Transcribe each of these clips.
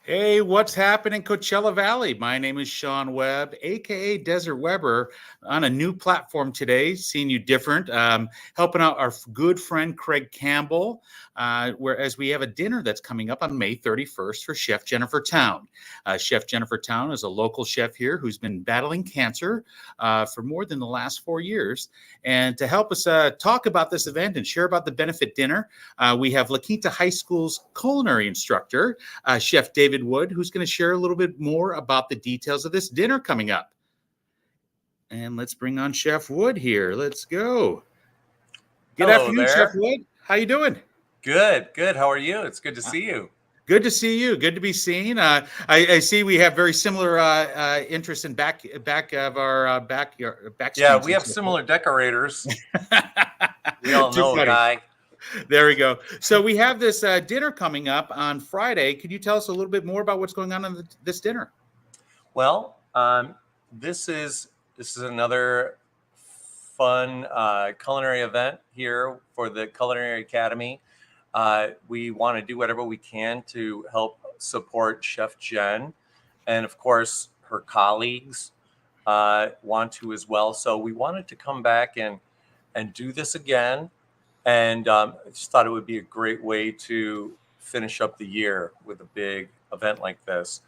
Hey, what's happening, Coachella Valley? My name is Sean Webb, aka Desert Weber, on a new platform today, seeing you different, helping out our good friend Craig Campbell. Whereas we have a dinner that's coming up on May 31st for Chef Jennifer Town. Chef Jennifer Town is a local chef here who's been battling cancer for more than the last 4 years. And to help us talk about this event and share about the benefit dinner, we have La Quinta High School's culinary instructor, Chef David Wood, who's going to share a little bit more about the details of this dinner coming up. And let's bring on Chef Wood here. Let's go. Good Hello afternoon, there. Chef Wood. How you doing? Good. How are you? It's good to see you. Good to see you. Good to be seen. I see we have very similar interests in back of our back. Yeah, we have similar decorators. We all know a guy. There we go. So we have this dinner coming up on Friday. Could you tell us a little bit more about what's going on in this dinner? Well, this is another fun culinary event here for the Culinary Academy. We want to do whatever we can to help support Chef Jen, and of course her colleagues want to as well. So we wanted to come back and do this again. And I just thought it would be a great way to finish up the year with a big event like this.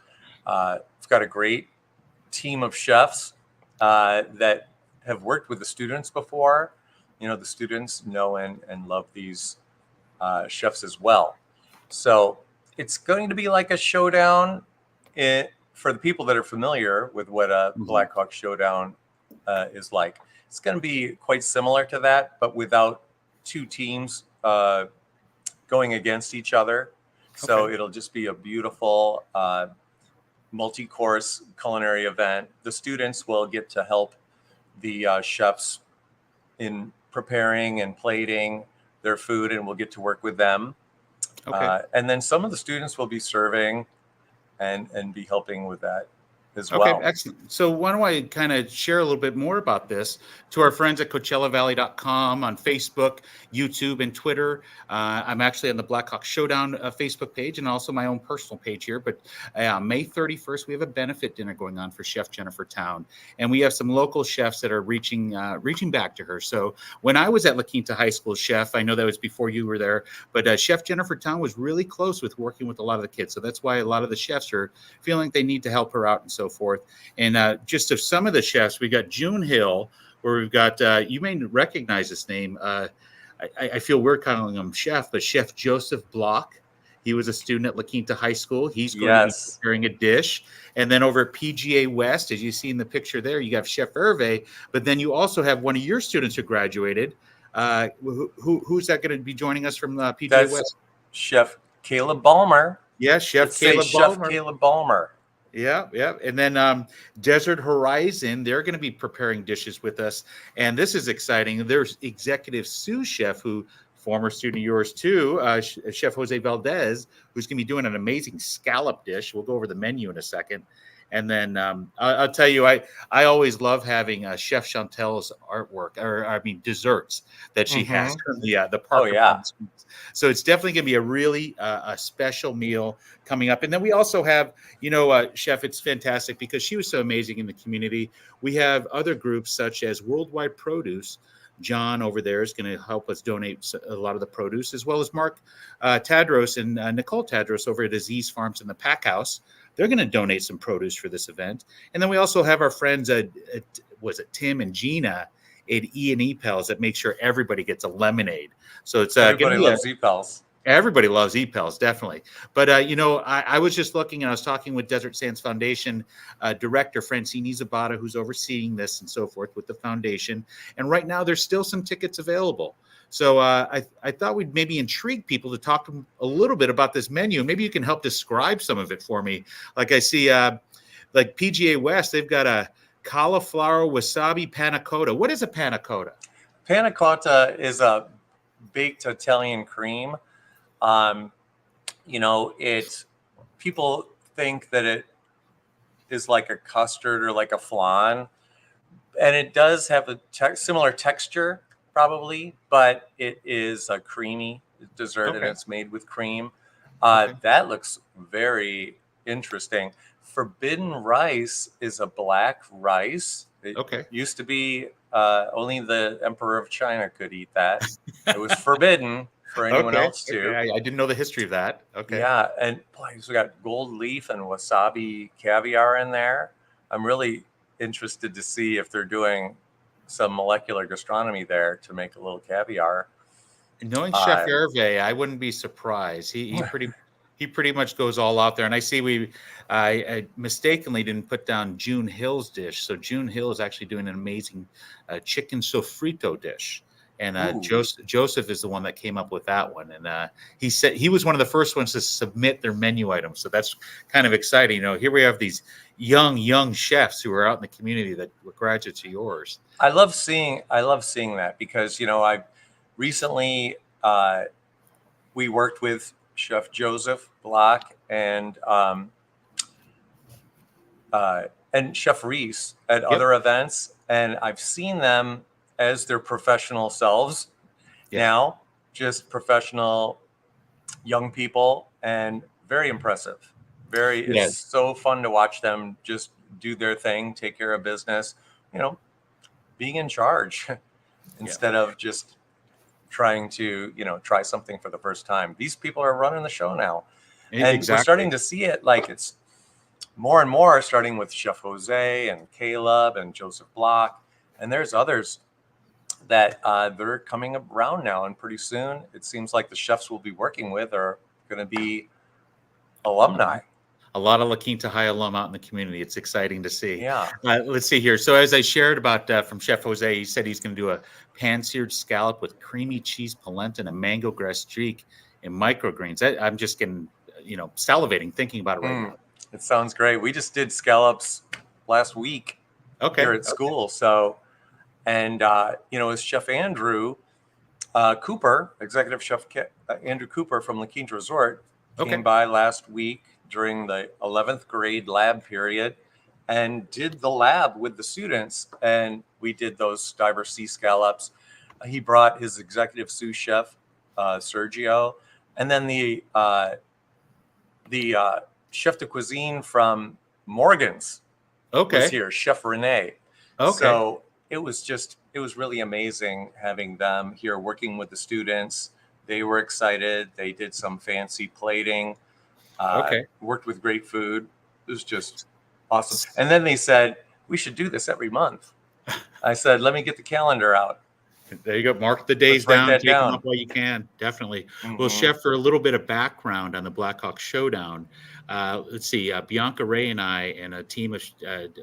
We've got a great team of chefs that have worked with the students before. You know, the students know and love these chefs as well. So it's going to be like a showdown for the people that are familiar with what a Black Hawk Showdown is like. It's going to be quite similar to that, but without two teams going against each other. So it'll just be a beautiful multi-course culinary event. The students will get to help the chefs in preparing and plating their food, and we'll get to work with them. And then some of the students will be serving and be helping with that as well. Okay, excellent. So why don't I kind of share a little bit more about this to our friends at CoachellaValley.com on Facebook, YouTube, and Twitter. I'm actually on the Black Hawk Showdown Facebook page and also my own personal page here. But May 31st, we have a benefit dinner going on for Chef Jennifer Town. And we have some local chefs that are reaching back to her. So when I was at La Quinta High School, Chef, I know that was before you were there, but Chef Jennifer Town was really close with working with a lot of the kids. So that's why a lot of the chefs are feeling like they need to help her out and so forth. And just of some of the chefs, we got June Hill, where we've got, you may recognize this name. I feel weird calling him chef, but Chef Joseph Block. He was a student at La Quinta High School. He's going to be preparing a dish. And then over at PGA West, as you see in the picture there, you have Chef Hervé, but then you also have one of your students who graduated. Who's that going to be joining us from PGA West? Chef Caleb Balmer. Yes, Chef Caleb Balmer. Yeah. And then Desert Horizon, they're going to be preparing dishes with us. And this is exciting. There's executive sous chef, who former student of yours too, Chef Jose Valdez, who's going to be doing an amazing scallop dish. We'll go over the menu in a second. And then I'll tell you, I always love having Chef Chantel's artwork, desserts that she has from the Parker. So it's definitely going to be a really a special meal coming up. And then we also have, Chef, it's fantastic because she was so amazing in the community. We have other groups such as Worldwide Produce. John over there is going to help us donate a lot of the produce, as well as Mark Tadros and Nicole Tadros over at Aziz Farms in the Pack House. They're going to donate some produce for this event. And then we also have our friends Tim and Gina at E&E Pels that make sure everybody gets a lemonade. So it's everybody loves E-Pels. Everybody loves E-Pels, definitely. But, I was just looking and I was talking with Desert Sands Foundation director Francine Zabata, who's overseeing this and so forth with the foundation. And right now there's still some tickets available. So I thought we'd maybe intrigue people to talk to them a little bit about this menu. Maybe you can help describe some of it for me. Like I see, like PGA West, they've got a cauliflower wasabi panna cotta. What is a panna cotta? Panna cotta is a baked Italian cream. People think that it is like a custard or like a flan, and it does have a similar texture probably, but it is a creamy dessert and it's made with cream. That looks very interesting. Forbidden rice is a black rice. It Okay. used to be only the Emperor of China could eat that. It was forbidden for anyone Okay. else Okay. to. I didn't know the history of that. Okay. Yeah, and boy, so we got gold leaf and wasabi caviar in there. I'm really interested to see if they're doing some molecular gastronomy there to make a little caviar. Knowing Chef Uh, Hervé, I wouldn't be surprised. He pretty much goes all out there. And I see I mistakenly didn't put down June Hill's dish. So June Hill is actually doing an amazing chicken sofrito dish. And ooh, Joseph is the one that came up with that one. And he said he was one of the first ones to submit their menu items. So that's kind of exciting. Here we have these young chefs who are out in the community that were graduates of yours. I love seeing that because I recently we worked with Chef Joseph Block and Chef Reese at Yep. other events, and I've seen them as their professional selves Yeah. now, just professional young people, and very impressive. Yeah. It's so fun to watch them just do their thing, take care of business, being in charge instead of just trying to, try something for the first time. These people are running the show now. And Exactly. we're starting to see it like it's more and more, starting with Chef Jose and Caleb and Joseph Block. And there's others that they're coming around now. And pretty soon, it seems like the chefs we'll be working with are going to be alumni. A lot of La Quinta High alum out in the community. It's exciting to see. Yeah. Let's see here. So as I shared about from Chef Jose, he said he's going to do a pan-seared scallop with creamy cheese polenta and a mango grass streak and microgreens. I'm just getting, salivating thinking about it right now. It sounds great. We just did scallops last week here at school. So, and, as Chef Andrew Cooper, Executive Chef Andrew Cooper from La Quinta Resort came by last week during the 11th grade lab period and did the lab with the students. And we did those diverse sea scallops. He brought his executive sous chef, Sergio, and then the chef de cuisine from Morgan's was here, Chef Renee. So it was really amazing having them here working with the students. They were excited. They did some fancy plating. Worked with great food. It was just awesome. And then they said, we should do this every month. I said, let me get the calendar out. There you go. Mark the days down. Take them up while you can. Definitely. Mm-hmm. Well, Chef, for a little bit of background on the Blackhawk Showdown, let's see. Bianca Ray and I and a team of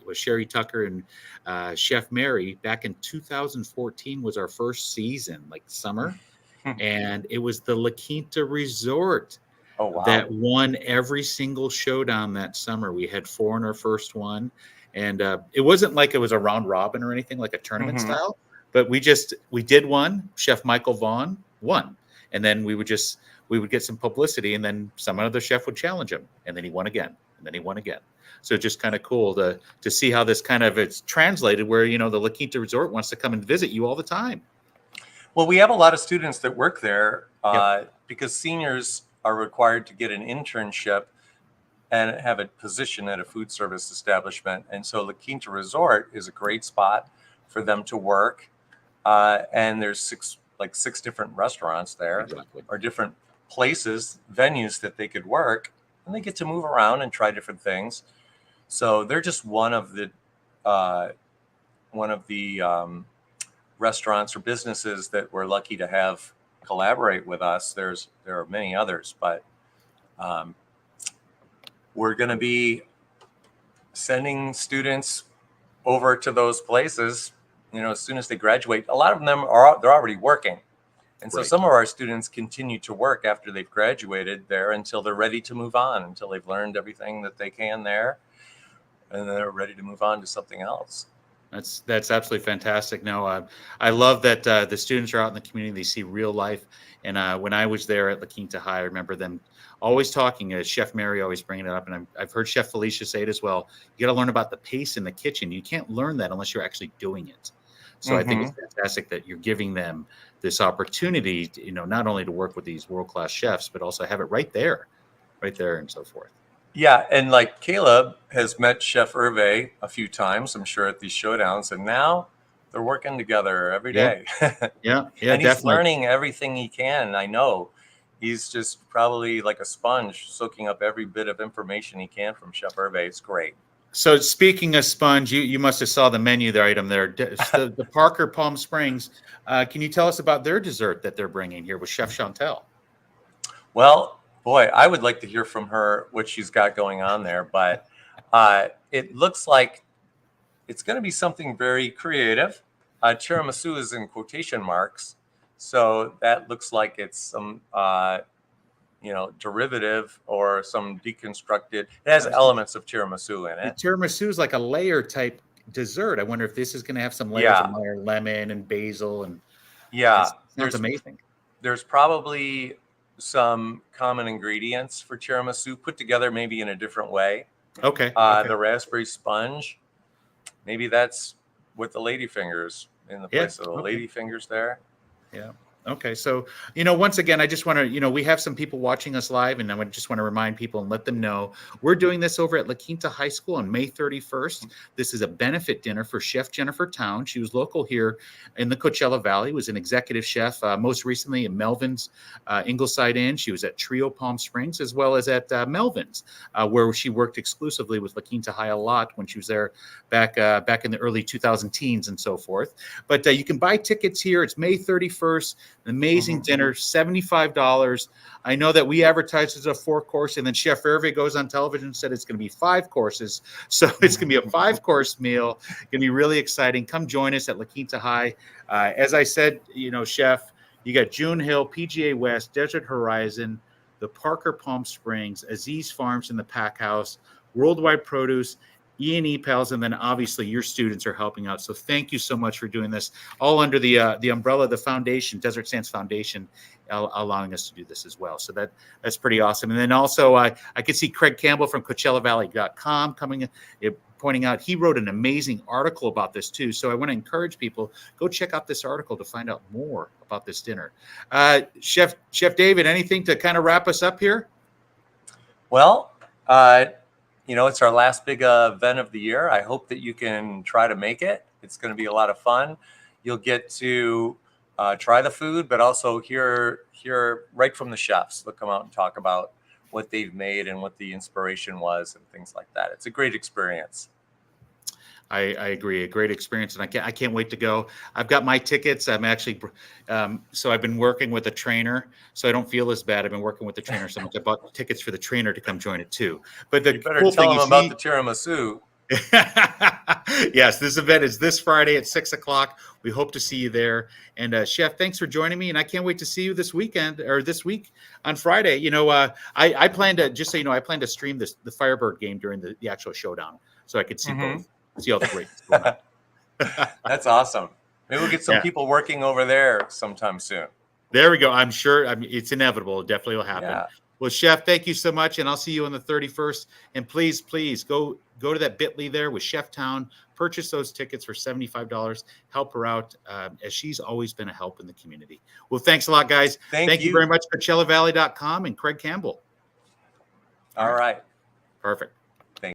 with Sherry Tucker and Chef Mary back in 2014 was our first season, like summer, and it was the La Quinta Resort that won every single showdown that summer. We had 4 in our first one, and it wasn't like it was a round robin or anything like a tournament style. But we did one. Chef Michael Vaughn won, and then we would get some publicity, and then some other chef would challenge him, and then he won again, and then he won again. So just kind of cool to see how this kind of it's translated, where the La Quinta Resort wants to come and visit you all the time. Well, we have a lot of students that work there because seniors are required to get an internship and have a position at a food service establishment, and so La Quinta Resort is a great spot for them to work. And there's 6 different restaurants there, or different places, venues that they could work, and they get to move around and try different things. So they're just one of the restaurants or businesses that we're lucky to have collaborate with us. There are many others, but we're going to be sending students over to those places as soon as they graduate. A lot of them they're already working. And so some of our students continue to work after they've graduated there until they're ready to move on, until they've learned everything that they can there, and they're ready to move on to something else. That's absolutely fantastic. No, I love that the students are out in the community. They see real life. And when I was there at La Quinta High, I remember them always talking. Chef Mary always bringing it up, and I've heard Chef Felicia say it as well. You got to learn about the pace in the kitchen. You can't learn that unless you're actually doing it. So I think it's fantastic that you're giving them this opportunity, not only to work with these world-class chefs, but also have it right there and so forth. Yeah, and like Caleb has met Chef Hervé a few times, I'm sure, at these showdowns, and now they're working together every Yeah, day. yeah, And he's definitely. learning everything he can. I know he's just probably like a sponge, soaking up every bit of information he can from Chef Hervé. It's great. So speaking of sponge, you must have saw the menu there item there. The Parker Palm Springs. Can you tell us about their dessert that they're bringing here with Chef Chantel? Well, boy, I would like to hear from her what she's got going on there, but it looks like it's going to be something very creative. Tiramisu is in quotation marks, so that looks like it's some derivative or some deconstructed. It has elements of tiramisu in The it. tiramisu is like a layer type dessert. I wonder if this is going to have some layers of Yeah, Meyer lemon and basil, and yeah. it sounds amazing. There's probably some common ingredients for tiramisu put together maybe in a different way. Okay, okay, The raspberry sponge, maybe that's with the ladyfingers in the yeah, place of the okay. ladyfingers there. Yeah. Okay. So, once again, I just want to, we have some people watching us live, and I just want to remind people and let them know we're doing this over at La Quinta High School on May 31st. This is a benefit dinner for Chef Jennifer Town. She was local here in the Coachella Valley, was an executive chef, most recently in Melvin's Ingleside Inn. She was at Trio Palm Springs as well as at Melvin's, where she worked exclusively with La Quinta High a lot when she was there back in the early 2000 teens and so forth. But you can buy tickets here. It's May 31st. An amazing dinner, $75. I know that we advertised as a 4-course, and then Chef Hervé goes on television and said it's going to be 5 courses. So it's going to be a 5-course meal. Going to be really exciting. Come join us at La Quinta High. As I said, Chef, you got June Hill, PGA West, Desert Horizon, the Parker Palm Springs, Aziz Farms, and the Pack House, Worldwide Produce, E&E Pals, and then obviously your students are helping out. So thank you so much for doing this, all under the umbrella of the foundation, Desert Sands Foundation, allowing us to do this as well. So that's pretty awesome. And then also I could see Craig Campbell from CoachellaValley.com coming in, pointing out he wrote an amazing article about this too. So I want to encourage people, go check out this article to find out more about this dinner. Chef David, anything to kind of wrap us up here? Well, it's our last big event of the year. I hope that you can try to make it. It's going to be a lot of fun. You'll get to try the food, but also hear right from the chefs. They'll come out and talk about what they've made and what the inspiration was and things like that. It's a great experience. I agree. A great experience, and I can't wait to go. I've got my tickets. I'm actually, so I've been working with a trainer, so I don't feel as bad. I've been working with the trainer so much. I bought tickets for the trainer to come join it too. But the You better cool tell thing them is about the tiramisu. Yes, this event is this Friday at 6:00. We hope to see you there. And Chef, thanks for joining me. And I can't wait to see you this weekend or this week on Friday. I plan to, just so you know, I plan to stream the Firebird game during the actual showdown, so I could see both. See all the greatness going on. That's awesome. Maybe we'll get some people working over there sometime soon. There we go. I'm sure. It's inevitable. It definitely will happen. Yeah. Well, Chef, thank you so much, and I'll see you on the 31st. And please go to that Bitly there with Chef Town. Purchase those tickets for $75. Help her out, as she's always been a help in the community. Well, thanks a lot, guys. Thank you very much, CoachellaValley.com and Craig Campbell. All right. Perfect.